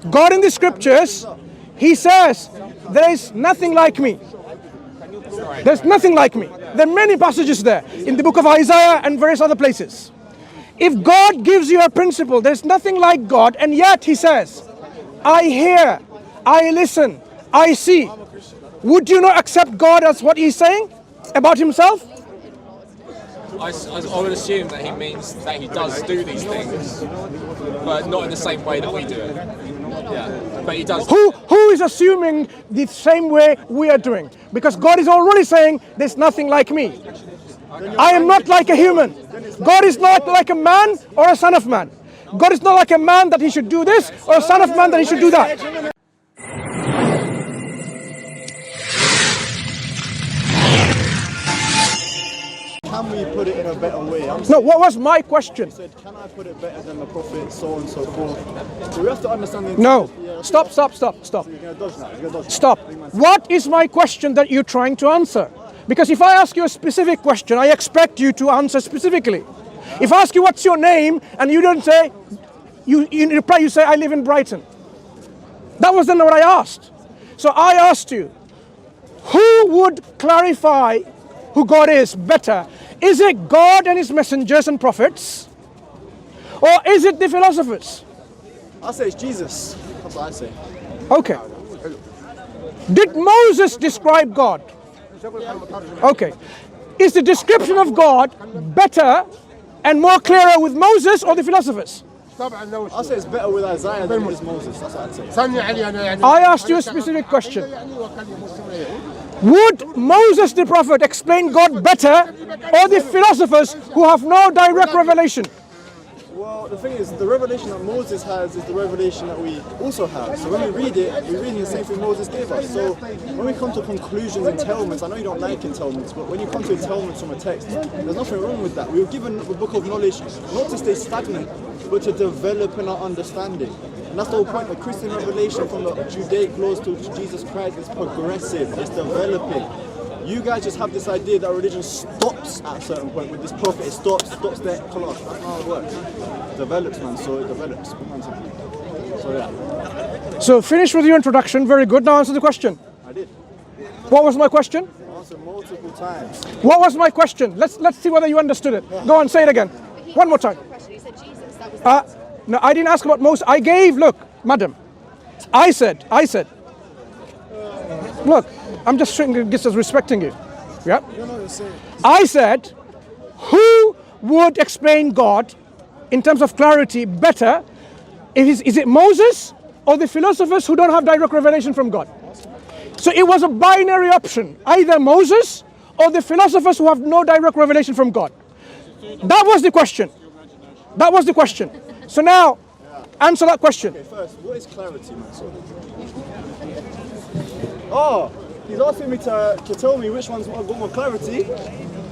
God in the scriptures, he says, there is nothing like me. There's nothing like me. There are many passages there in the book of Isaiah and various other places. If God gives you a principle, there's nothing like God, and yet he says, I hear, I listen, I see. Would you not accept God as what he's saying about himself? I would assume that he means that he does do these things, but not in the same way that we do it. Yeah, but he does. Who is assuming the same way we are doing? Because God is already saying, there's nothing like me. I am not like a human. God is not like a man or a son of man. God is not like a man that he should do this, or a son of man that he should do that. Can we put it in a better way? No, what was my question? You said, can I put it better than the Prophet, so on and so forth? So we have to understand the... No. Stop. So you're going to dodge now. You're going to dodge. Stop. What is my question that you're trying to answer? Because if I ask you a specific question, I expect you to answer specifically. If I ask you what's your name, and you don't say, in reply you say, I live in Brighton. That wasn't what I asked. So I asked you, who would clarify who God is better? Is it God and his messengers and prophets? Or is it the philosophers? I say it's Jesus. That's what I say. Okay. Did Moses describe God? Okay. Is the description of God better and more clearer with Moses or the philosophers? I say it's better with Isaiah than with Moses. That's what I'd say. I asked you a specific question. Would Moses the prophet explain God better, or the philosophers who have no direct revelation? Well, the thing is, the revelation that Moses has is the revelation that we also have. So when we read it, we're reading the same thing Moses gave us. So when we come to conclusions and entailments, I know you don't like entailments, but when you come to entailments from a text, there's nothing wrong with that. We were given the book of knowledge not to stay stagnant, but to develop in our understanding. And that's the whole point. The Christian revelation from the Judaic laws to Jesus Christ is progressive, it's developing. You guys just have this idea that religion stops at a certain point. With this prophet, it stops there. That's not how it works. It develops, man, so it develops. So yeah. So finish with your introduction, very good. Now answer the question. I did. What was my question? I answered multiple times. What was my question? Let's see whether you understood it. Go on, say it again. One more time. He said Jesus. That was No, I didn't ask about Moses. I gave, look, madam. I said. Look, I'm just respecting you. Yeah? I said, who would explain God in terms of clarity better? Is it Moses or the philosophers who don't have direct revelation from God? So it was a binary option, either Moses or the philosophers who have no direct revelation from God. That was the question. That was the question. So now, answer that question. Okay, first, what is clarity, Mansur? Oh, he's asking me to tell me which ones got more clarity.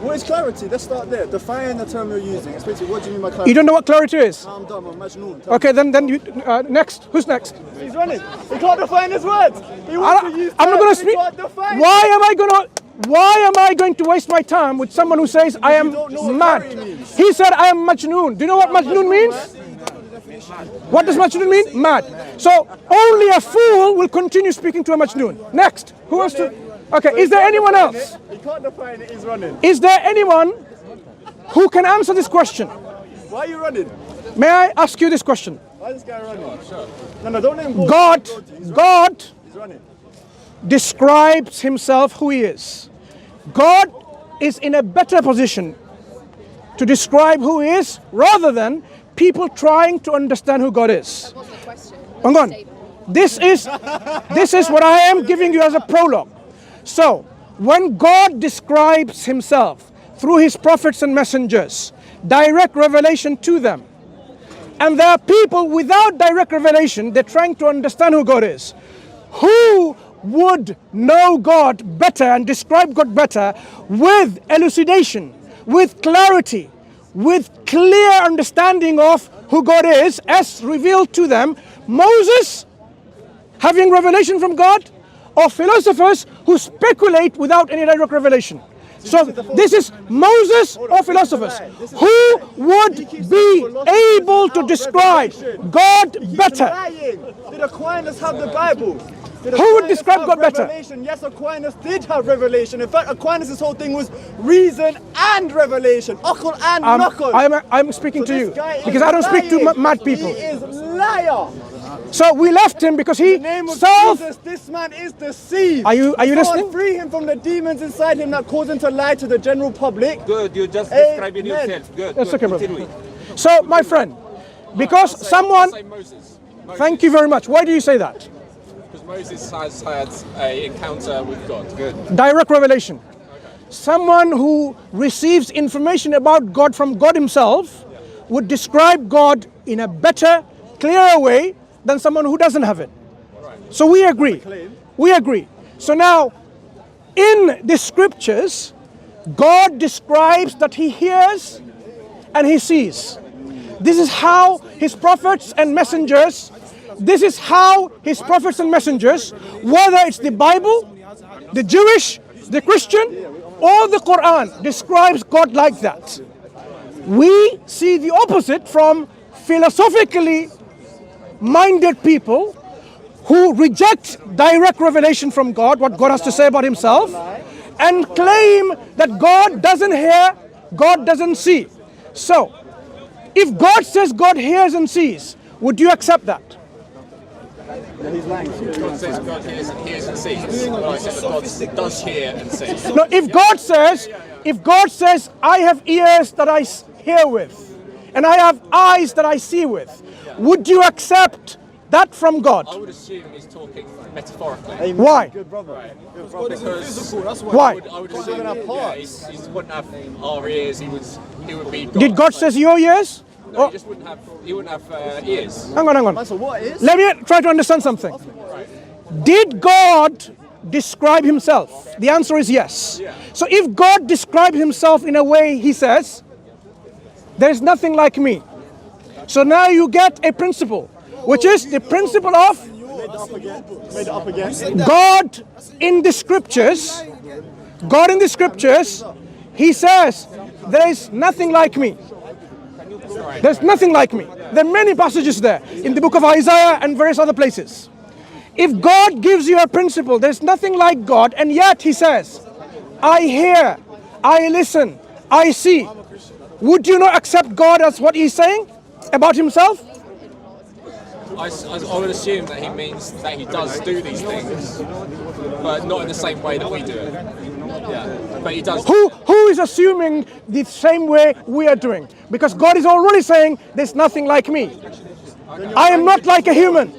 What is clarity? Let's start there. Define the term you're using. Especially, what do you mean by clarity? You don't know what clarity is? I'm dumb, I'm Majnoon. Okay, then you, next. Who's next? He's running. He can't define his words. He wants to use I'm not going to terms he speak. can't define. Why am I going to waste my time with someone who says I am don't know what mad? clarity means. He said I am Majnoon. Do you know what Majnoon means? What does Majnoon mean? Mad. So only a fool will continue speaking to a Majnoon. Next. Who wants to? Okay, is there anyone else? He can't define it, he's running. Is there anyone who can answer this question? Why are you running? May I ask you this question? Why is this guy running? No, don't let him go. God He's running. describes himself who he is. God is in a better position to describe who he is rather than people trying to understand who God is. That wasn't a question. Hang on. This is what I am giving you as a prologue. So, when God describes himself through his prophets and messengers, direct revelation to them, and there are people without direct revelation, they're trying to understand who God is. Who would know God better and describe God better with elucidation, with clarity, with clear understanding of who God is as revealed to them? Moses, having revelation from God, or philosophers who speculate without any direct revelation? So this is Moses or philosophers. Who would be able to describe God better? Did Aquinas have the Bible? Who would describe God better? Revelation? Yes, Aquinas did have revelation. In fact, Aquinas' whole thing was reason and revelation. Akal and nakal. I'm speaking to This you guy is because I don't speak to lying. mad people. He is liar. So we left him because he In the name of self. Jesus, this man is deceived. Are you Someone listening? free him from the demons inside him that cause him to lie to the general public. Good, you're just describing Amen. yourself. Good. That's good. okay, brother. Continue. So my friend, because someone. Say Moses. Thank you very much. Why do you say that? Because Moses has had an encounter with God. Good. Direct revelation. Someone who receives information about God from God himself would describe God in a better, clearer way than someone who doesn't have it. So we agree. We agree. So now, in the scriptures, God describes that he hears and he sees. This is how his prophets and messengers, whether it's the Bible, the Jewish, the Christian, or the Quran, describes God like that. We see the opposite from philosophically minded people who reject direct revelation from God, what God has to say about himself, and claim that God doesn't hear, God doesn't see. So, if God says God hears and sees, would you accept that? God says God hears and sees. Well, I said that God does hear and see. No, if God says, I have ears that I hear with, and I have eyes that I see with, would you accept that from God? I would assume he's talking metaphorically. Amen. Why? Good brother. Because Why? I would assume he wouldn't have our ears. He would be God. Did God says your ears? No, he just wouldn't have ears. Hang on. So what is? Let me try to understand something. Did God describe himself? The answer is yes. Yeah. So if God described himself in a way he says, there is nothing like me. So now you get a principle, which is the principle of Made it up again. God in the scriptures. God in the scriptures, he says, there is nothing like me. There's nothing like me. There are many passages there in the book of Isaiah and various other places. If God gives you a principle, there's nothing like God, and yet he says, I hear, I listen, I see. Would you not accept God as what he's saying about himself? I would assume that he means that he does do these things, but not in the same way that we do it. Yeah, but he does. Who is assuming the same way we are doing? Because God is already saying, there's nothing like me. I am not like a human.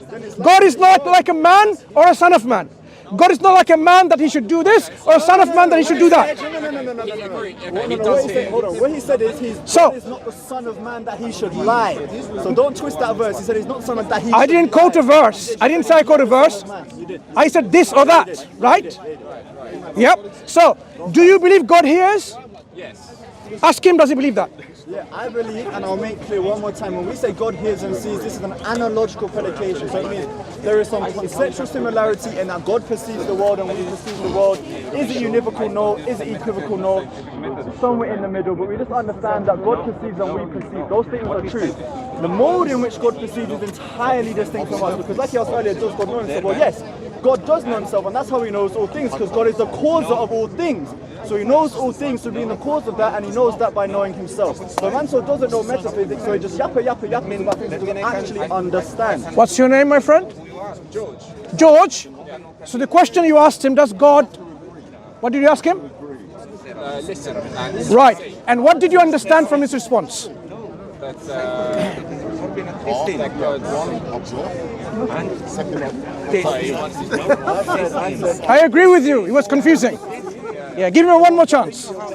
God is not like a man or a son of man. God is not like a man that he should do this, or a son of man that he should do that. He What does he hear. said, hold on. What he said is God is not the son of man that he should lie. So don't twist that verse. He said he's not the son of that he I should didn't lie. quote a verse. I didn't say I quote a verse. You did. I said this or that, right? Yep. So, do you believe God hears? Yes. Ask him, does he believe that? Yeah, I believe, and I'll make clear one more time, when we say God hears and sees, this is an analogical predication. So it means there is some conceptual similarity in that God perceives the world and we perceive the world. Is it univocal? No. Is it equivocal? No. Somewhere in the middle, but we just understand that God perceives and we perceive. Those things are true. The mode in which God perceives is entirely distinct from us, because like you asked earlier, does God know himself? Well, yes, God does know himself, and that's how he knows all things, because God is the causer of all things. So he knows all things to be in the cause of that, and he knows that by knowing himself. So Mansur doesn't know metaphysics, so he just yapping about things he doesn't actually understand. What's your name, my friend? George. George? So the question you asked him, does God... What did you ask him? Listen. And Right. And what did you understand from his response? that God. I agree with you. It was confusing. Yeah, give him one more chance. God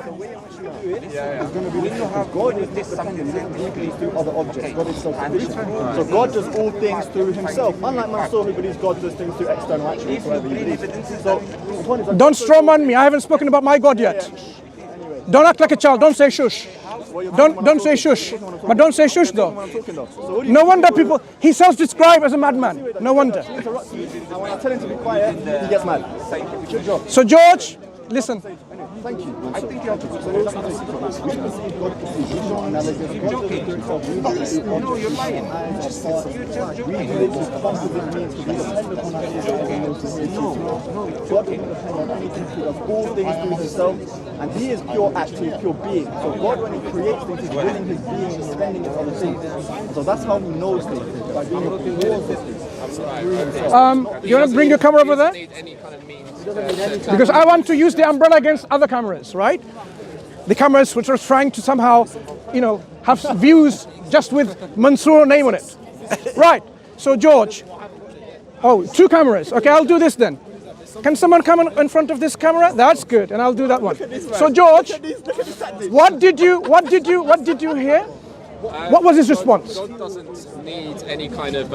is not dependent through other objects. God is self-sufficient. So God does all things through himself. Unlike Mansur, who believes God does things through external actions, whatever you believe. So the point is that Don't strawman me. I haven't spoken about my God yet. Don't act like a child. Don't say shush. Don't say shush. But don't say shush though. No wonder people, he self-described as a madman. No wonder. And when I tell him to be quiet, he gets mad. Good job. So George, listen. Thank you. I think you have to. So we perceive God perceives. We don't analyze God. No, you're lying. You're just joking. God doesn't depend on anything. He does all things through himself, and he is pure act, he is pure being. So God, when he creates things, he's willing his being and spending it on the things. So that's how he knows things, by being able to know things. You want to bring your camera over there? Because I want to use the umbrella against other cameras, right? The cameras which are trying to somehow, have views just with Mansur name on it. Right. So George. Oh, 2 cameras. Okay, I'll do this then. Can someone come in front of this camera? That's good, and I'll do that one. So George, what did you hear? What was his response? God doesn't need any kind of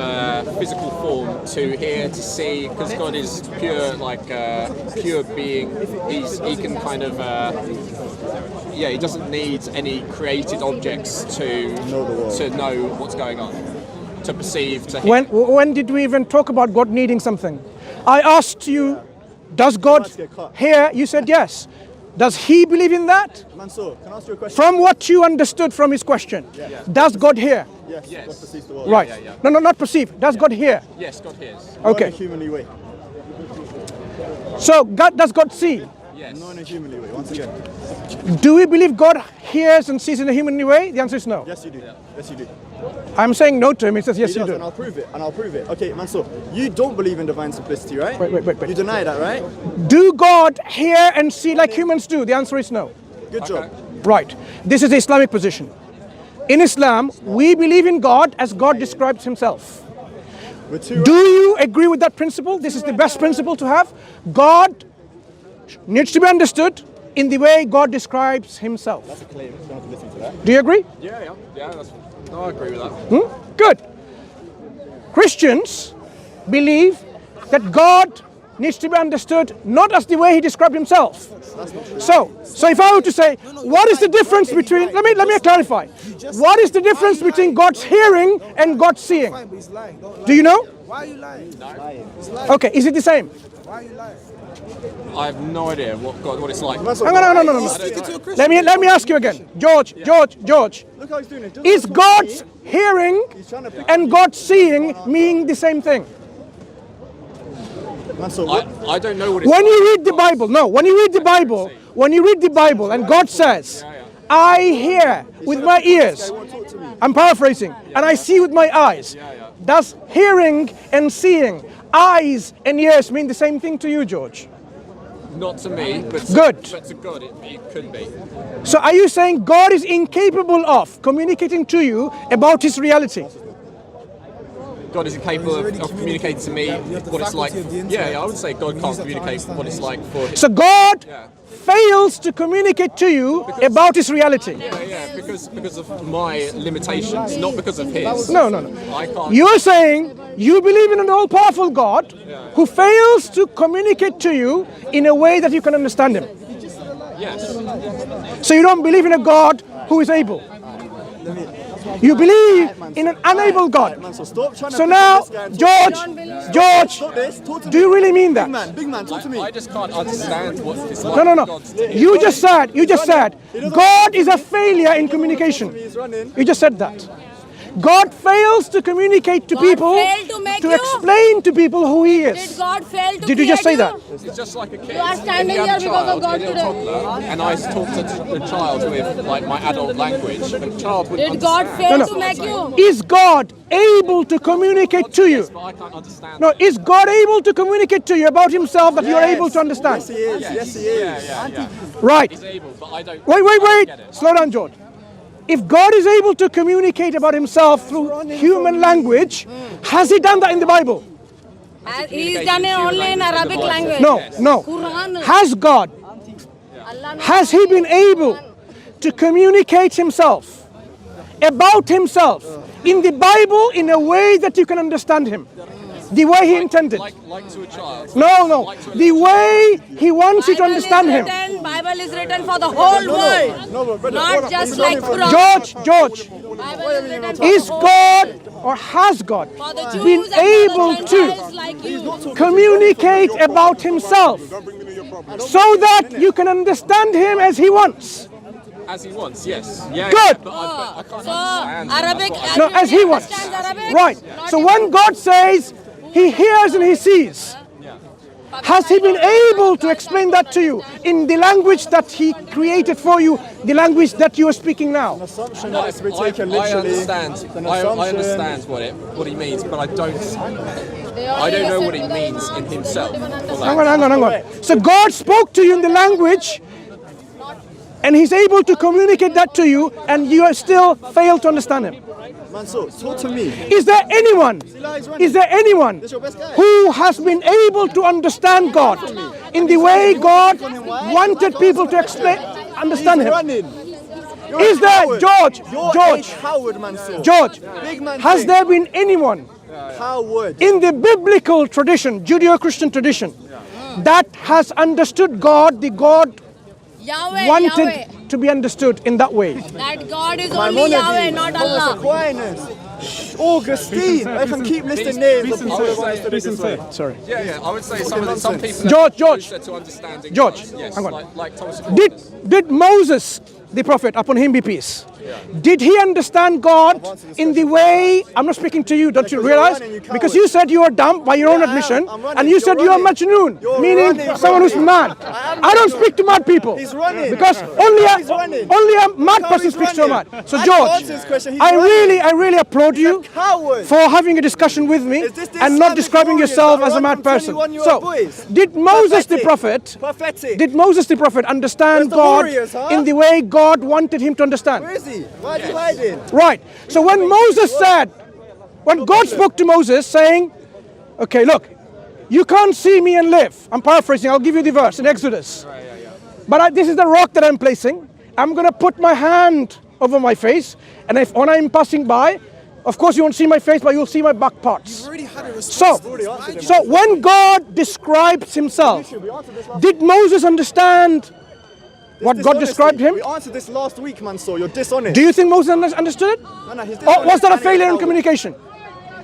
physical form to hear, to see, because God is pure, pure being. He can kind of, he doesn't need any created objects to know what's going on, to perceive, to hear. When did we even talk about God needing something? I asked you, does God hear? You said yes. Does he believe in that? Mansur, can I ask you a question? From what you understood from his question, does God hear? Yes. God perceives the world. Right. No, not perceive. Does God hear? Yes, God hears. Okay. Not in a humanly way. So does God see? Yes. Not in a humanly way, once again. Do we believe God hears and sees in a humanly way? The answer is no. Yes, you do. Yes, you do. I'm saying no to him. He says yes, He you does, do. and I'll prove it. Okay, Mansur, you don't believe in divine simplicity, right? Wait. You deny that, right? Do God hear and see like humans do? The answer is no. Good job. Right. This is the Islamic position. In Islam, we believe in God as God describes himself. Do you agree with that principle? This is the best principle to have. God needs to be understood in the way God describes himself. That's a claim. Don't have to listen to that. Do you agree? Yeah. I agree with that. Good. Christians believe that God needs to be understood not as the way he described himself. So if I were to say, what is the difference between, let me clarify. What is the difference between God's hearing and God's seeing? Do you know? Why are you lying? Okay, is it the same? Why are you lying? I have no idea what it's like. Hang on, no. Let me ask you again. George. Look how he's doing it. Is God's hearing and God's seeing meaning the same thing? Mansur, I don't know what it's When like. you read the Bible, when you read the Bible and God says, I hear with my ears, I'm paraphrasing, and I see with my eyes. Does hearing and seeing, eyes and ears mean the same thing to you, George? Not to me, but Good. But to God, it could be. So are you saying God is incapable of communicating to you about his reality? God is incapable of communicating to me what it's like. I would say God can't communicate what it's like for him. So God fails to communicate to you about his reality. Because of my limitations, not because of his. No. I can't. You're saying you believe in an all-powerful God who fails to communicate to you in a way that you can understand him. Yes. So you don't believe in a God who is able. You believe in an unable God. So now, George, do you really mean that? Big man, talk to me. I just can't understand what it's like. No. You just said God is a failure in communication. You just said that. God fails to communicate to people, to explain to people who he is. Did God fail to Did you just say that? It's just like a kid. You are standing If you have here a because child, of God a little today. toddler, and I talk to the child with my adult language, the child would Did God understand. fail to make you? Is God able to communicate to you? But I can't understand. No, is God able to communicate to you about himself that you are able to understand? Yes, he is. Yeah. Right. He's able, but I don't. Wait. Get it. Slow down, George. If God is able to communicate about himself through human language, has he done that in the Bible? He's done it only in Arabic language. No. Quran. Has God, has he been able to communicate himself about himself in the Bible in a way that you can understand him? The way he intended. Like to a child. No. The way he wants you to understand him. Bible is written for the whole world. Not just like Quran. George, Bible is written for is the whole God world. or has God For the been Jews and able for the to Gentiles like you. communicate about himself so that you can understand him as he wants. As he wants, yes. Yeah. Good. Yeah, but I can't So understand. Arabic. No, as he wants. understands Arabic? Right. Not So even- when God says he hears and he sees, has he been able to explain that to you in the language that he created for you, the language that you are speaking now? Assumption that it's to be I taken literally. understand. An I assumption. understand what he means, but I don't know what he means in himself. Hang on. So God spoke to you in the language, and he's able to communicate that to you, and you are still fail to understand him. Mansur, talk to me. Is there anyone who has been able to understand God in the way God wanted people to understand He's him? running. You're Is a there, coward. George, You're a coward, Mansur. George, Big man has thing. there been anyone Coward. in the biblical tradition, Judeo-Christian tradition, that has understood God, the God Yahweh, wanted Yahweh. to be understood in that way? That God is only Yahweh, not Thomas Allah. Aquinas, Augustine. I can keep listing names of people who understood it this way. Sorry. Yeah. I would say some people. George, to understanding. George, Yes. hang on. Like Thomas Aquinas. Did Moses, the prophet, upon him be peace, did he understand God in the way, I'm not speaking to you, don't you because you're realize? running, you coward. Because you said you are dumb by your own Yeah, I am. admission, I'm running. and you said You're you are running. Majnoon, You're meaning running someone who's from me. mad. I don't speak to mad people. He's running. Because He's only a mad How person he's speaks to a running. mad. So I George, answered his question. He's I running. really applaud you Coward. for having a discussion with me Is this the and not Islamic describing warriors yourself that as a run mad from person. 21-year-old So, boys? did Moses the Pathetic. prophet Pathetic. did Moses the prophet understand Where's the God warriors, huh? in the way God wanted him to understand? Where is he? Why is he hiding? Right. So when Moses said, when God spoke to Moses saying, okay, look, you can't see me and live. I'm paraphrasing, I'll give you the verse in Exodus. But this is the rock that I'm placing. I'm going to put my hand over my face, and if when I'm passing by, of course you won't see my face, but you'll see my back parts. So when God describes himself, did Moses understand what God described him? We answered this last week, Mansur. You're dishonest. Do you think Moses understood it? No, he's Or dishonest was that a and he's failure in coward. communication?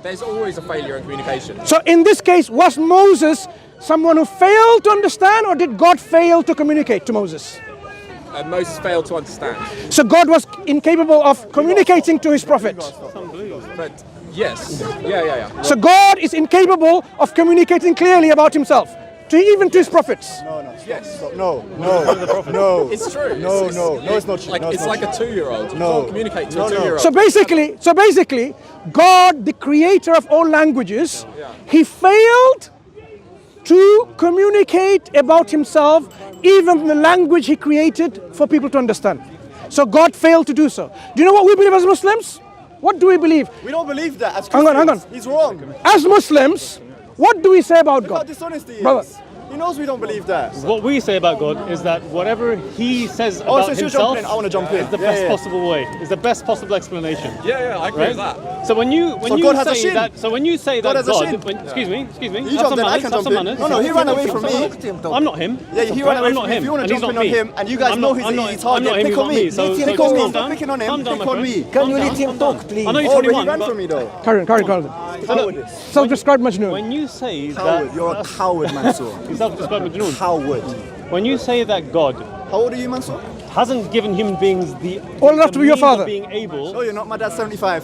There's always a failure in communication. So in this case, was Moses someone who failed to understand, or did God fail to communicate to Moses? Moses failed to understand. So God was incapable of communicating to his prophet. But yes. Yeah. So God is incapable of communicating clearly about himself, even to his prophets. No. It's true. No, it's not true. Like, No, it's not like a 2-year-old. You No. can't communicate to No, a no. 2-year-old. So basically, God, the creator of all languages, he failed to communicate about himself, even the language he created for people to understand. So God failed to do so. Do you know what we believe as Muslims? What do we believe? We don't believe that as Hang Christians. on. He's wrong. As Muslims, what do we say about Look how God? dishonest he is. Brother. He knows we don't believe that. What we say about God is that whatever He says about since you're Himself jumping in, I want to jump in. is the Yeah, best yeah. possible way. Is the best possible explanation. Yeah, I agree Right? with that. So when you God has a say shin. that, so when you say God that has a shin. God, excuse me, You have jumped some in, I manners, can have jump some in. manners. No, he ran away from me. I'm not him. Yeah, he ran away I'm from not me. him. If you want and to he's jump not in on me. him, and you guys I'm know not- he's I'm an not- easy I'm target, not him, pick he's on not me. me. So Pick just on me. calm down. Stop picking on him. Calm down, Pick my on friend. me. Can you Calm let him down. talk, please? I know he's Oh, but he 21, ran but from me though. Carry on. Cowardice. Self-described Majnoon. when you say Coward. that You're a coward, Mansur. you self-describe Majnoon. Coward. When you say that God How old are you, Mansur? hasn't given human beings the Old enough to be your means of father. being able. No, you're not. My dad's 75.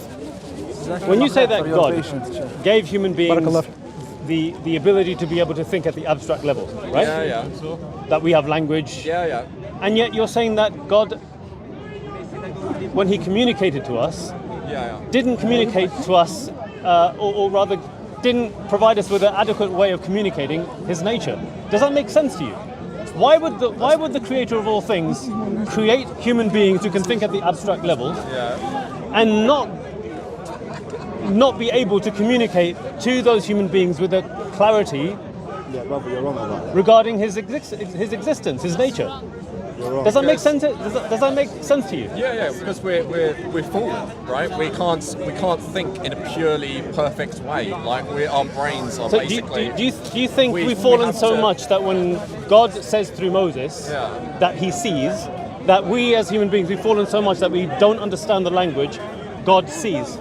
When you say that For your God patience, Chair. gave human beings Barakallah. the ability to be able to think at the abstract level, right? Yeah. That we have language, Yeah. and yet you're saying that God, when He communicated to us, Yeah. didn't communicate to us, or rather, didn't provide us with an adequate way of communicating His nature. Does that make sense to you? Why would the Creator of all things create human beings who can think at the abstract level, and not be able to communicate to those human beings with a clarity Yeah, brother, you're wrong about that. regarding his existence, his nature? You're wrong. Does that make sense? Does that make sense to you? Yeah, because we're fallen, right? We can't think in a purely perfect way. Like our brains are So basically. do you think we we've fallen have so to- much that when God says through Moses that He sees, that we as human beings, we've fallen so much that we don't understand the language God sees?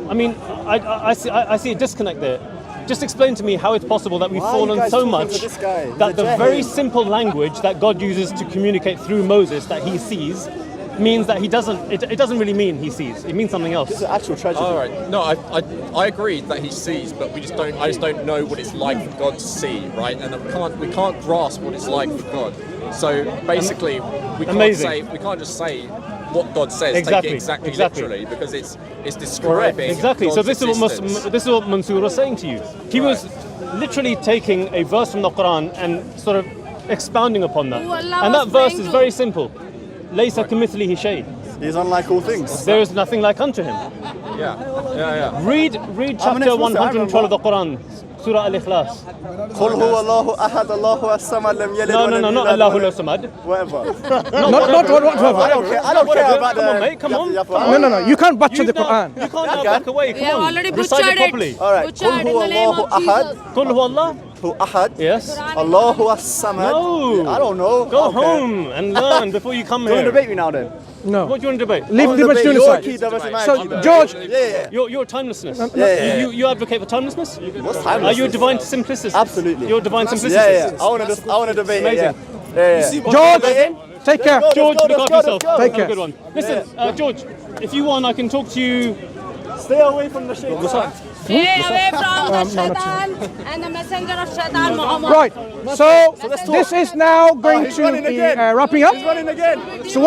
I mean, I see a disconnect there. Just explain to me how it's possible that we've Why are you fallen guys so talking much to this guy? He's that a the jahil. very simple language that God uses to communicate through Moses that he sees means that he doesn't. It doesn't really mean he sees. It means something else. It's an actual tragedy. All right. No, I agree that he sees, but we just don't. I just don't know what it's like for God to see, right? And we can't grasp what it's like for God. So basically, we can't just say what God says. Exactly. Take it exactly literally, because it's describing. Correct. Exactly. So God's this is what Mansur was saying to you. He was literally taking a verse from the Quran and sort of expounding upon that. Who Allah And that was verse praying is to. very simple. Laysa kamithlihi shay. He's unlike all things. There is nothing like unto him. Yeah. Read chapter 112 of the Quran, Surah Al-Ikhlas. قل هو الله أحد الله الصمد لم يلد No, ولم not يولد Allahu ولم- la samad. Whatever. Not whatever. I don't care about Come on, that. mate, come on. No. You can't butcher the Quran. You can't now back away. We Come have on. already Recite butchered it properly. it. All right. Butchered قل in هو the name الله of أحد Jesus. Qul huwa Allah. هو أحد Yes. الله الصمد. No. I don't know. Go Okay. home and learn before you come You want to here. debate me now then? No. What do you want to debate? Leave the Debate to the your side. key versus my So, key versus- George, Yeah. Your timelessness. Yeah. You advocate for timelessness? What's Are timeless? you a divine simplicity? Absolutely. You're a divine simplicity. Yeah. I want to debate it. Yeah. Amazing. Yeah. George, take care. Let's go. George, look after yourself. Take Have a care. good one. Listen, George, if you want, I can talk to you. Stay away from the shaitan. Stay away from the shaitan and the messenger of shaitan, Muhammad. Right. So this is now going he's to running be again. wrapping up. He's running again. So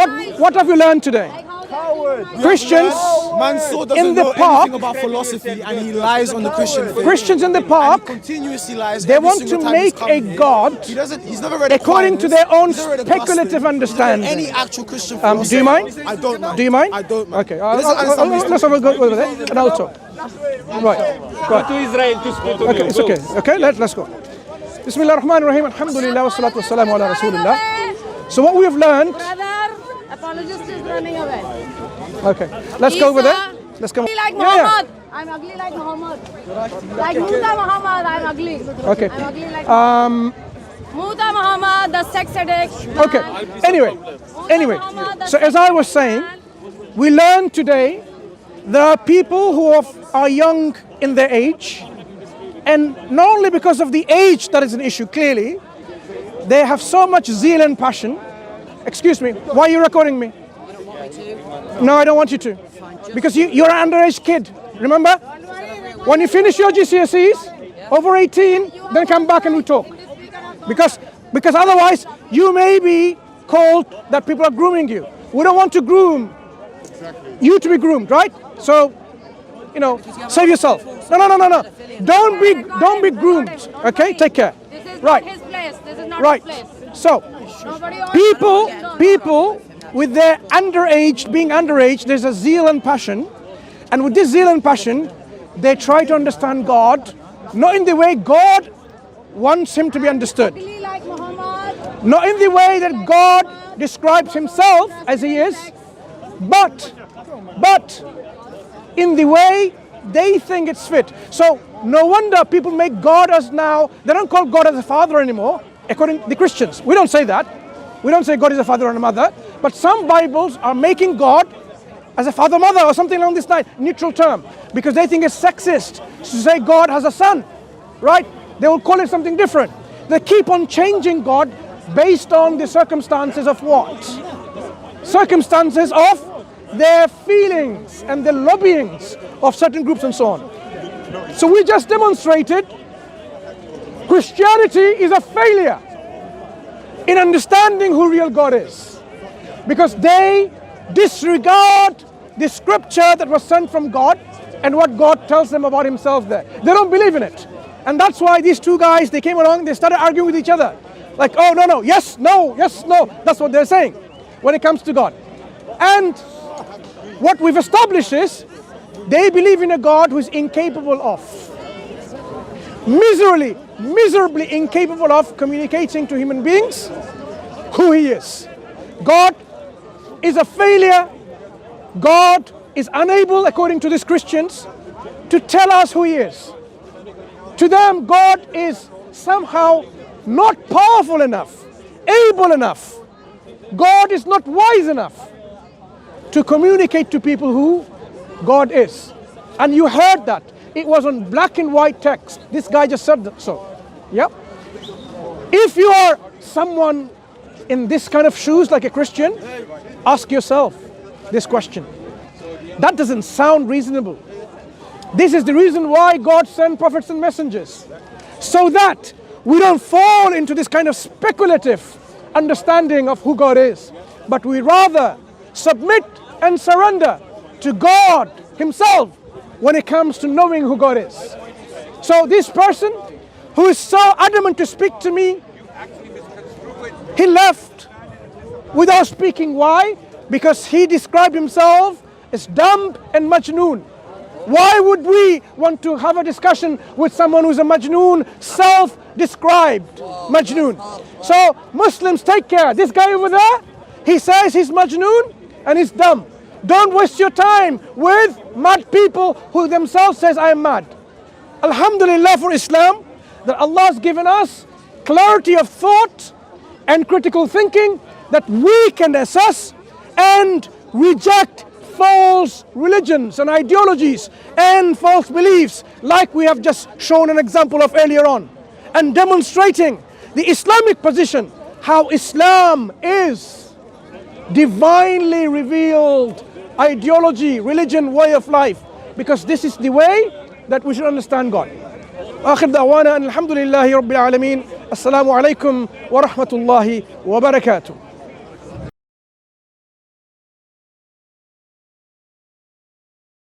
what have you learned today? Coward. Christians Mansur in doesn't the know park, anything about philosophy, and he lies on the Christian faith. Christians in the And he park, continuously lies. they every want single to time he's make come a here. God He doesn't. He's never read according to Aquinas, their own he's never read speculative Augustine, understanding. he's never read any actual Christian philosophy. Do you mind? I don't mind. Do you mind? I don't mind. Okay. He doesn't understand what he's Let's have a go over there, and I'll talk. Right. To Israel to speak to Okay. you. It's okay. Okay. Let's go. Bismillah ar-Rahman ar-Rahim. Alhamdulillah wa salatu wa salamu ala Rasulillah. So what we have learned. Brother, apologist is running away. Okay. Let's go over there. Let's go. Ugly like Yeah, yeah. Muhammad. I'm ugly like Muhammad. Like Musa Muhammad, I'm ugly. Okay. I'm ugly like Musa Muhammad, the sex addict. man. Okay. Anyway. Muhammad, the So as I was saying, we learned today there are people who are young in their age, and not only because of the age that is an issue, clearly, they have so much zeal and passion. Excuse me, why are you recording me? No, I don't want you to. Because you're an underage kid, remember? When you finish your GCSEs, over 18, then come back and we talk. Because otherwise, you may be called that people are grooming you. We don't want to groom you to be groomed, right? So, save yourself. No. Don't be groomed. Okay, take care. This is Right. not his place. This is not Right. his place. So, Nobody owns people with their being underage, there's a zeal and passion. And with this zeal and passion, they try to understand God, not in the way God wants him to be understood. Ugly like Muhammad. Not in the way that God describes himself as he is, but in the way they think it's fit. So no wonder people make God as now, they don't call God as a father anymore, according to the Christians. We don't say that. We don't say God is a father and a mother, but some Bibles are making God as a father, mother, or something along this line, neutral term, because they think it's sexist to say God has a son, right? They will call it something different. They keep on changing God based on the circumstances of what? Circumstances of their feelings and the lobbyings of certain groups and so on. So we just demonstrated Christianity is a failure in understanding who real God is, because they disregard the scripture that was sent from God and what God tells them about himself there. They don't believe in it. And that's why these two guys, they came along, they started arguing with each other. Like, oh, no, yes, no. That's what they're saying when it comes to God. And what we've established is they believe in a God who is incapable of, miserably incapable of communicating to human beings who he is. God is a failure. God is unable, according to these Christians, to tell us who he is. To them, God is somehow not powerful enough, able enough. God is not wise enough to communicate to people who God is. And you heard that. It was on black and white text. This guy just said so. Yep. If you are someone in this kind of shoes, like a Christian, ask yourself this question. That doesn't sound reasonable. This is the reason why God sent prophets and messengers, so that we don't fall into this kind of speculative understanding of who God is, but we rather submit and surrender to God Himself when it comes to knowing who God is. So this person who is so adamant to speak to me, he left without speaking. Why? Because he described himself as dumb and majnoon. Why would we want to have a discussion with someone who's a majnoon, self-described majnoon? So Muslims, take care. This guy over there, he says he's majnoon and he's dumb. Don't waste your time with mad people who themselves says I am mad. Alhamdulillah for Islam, that Allah has given us clarity of thought and critical thinking, that we can assess and reject false religions and ideologies and false beliefs, like we have just shown an example of earlier on, and demonstrating the Islamic position, how Islam is divinely revealed ideology, religion, way of life, because this is the way that we should understand God. آخر دعوانا أن الحمد لله رب العالمين. السلام عليكم ورحمة الله وبركاته.